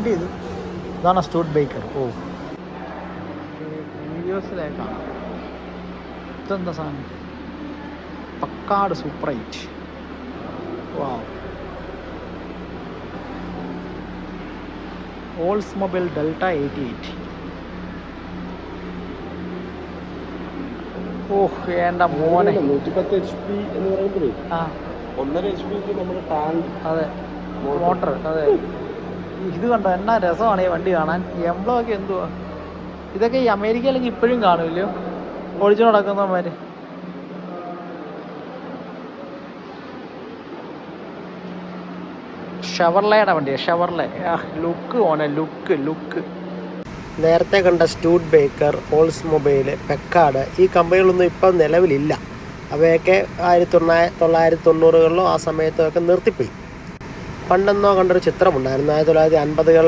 വണ്ടി ഇത്. ഇതാണ് സ്റ്റൂഡ് ബേക്കർ. ഓ, വീഡിയോസിലേക്ക് കാണാം. ഇതെന്താ സാധനം? പക്കാട് സൂപ്പറൈറ്റ്. വാവ്. ഓൾസ്മൊബൈൽ ഡെൽറ്റ 88. ഓഹ്, എൻ്റെ മോനെ. 110 HP എന്ന് പറയുമ്പോഴേ ആ, 1.5 HP നമ്മുടെ ടാങ്ക്. അതെ, മോട്ടർ. അതെ, ഇത് കണ്ടോ എന്നാ രസമാണ് ഈ വണ്ടി കാണാൻ. എംബ്ലമൊക്കെ എന്തുവാ ഇതൊക്കെ. ഈ അമേരിക്കയിലെങ്കിൽ ഇപ്പോഴും കാണുമല്ലോ ഓടിച്ചു നടക്കുന്നവന്മാര്. ഷെവർലയുടെ വണ്ടിയാണ്, ഷെവർലെ. ലുക്ക് ഓനെ, ലുക്ക്. നേരത്തെ കണ്ട സ്റ്റൂഡ് ബേക്കർ, ഓൾസ്മൊബൈൽ, പെക്കാർഡ് ഈ കമ്പനികളൊന്നും ഇപ്പം നിലവിലില്ല. അവയൊക്കെ 1990കളിലോ ആ സമയത്തൊക്കെ നിർത്തിപ്പോയി. പണ്ടെന്നോ കണ്ടൊരു ചിത്രമുണ്ടായിരുന്നു 1950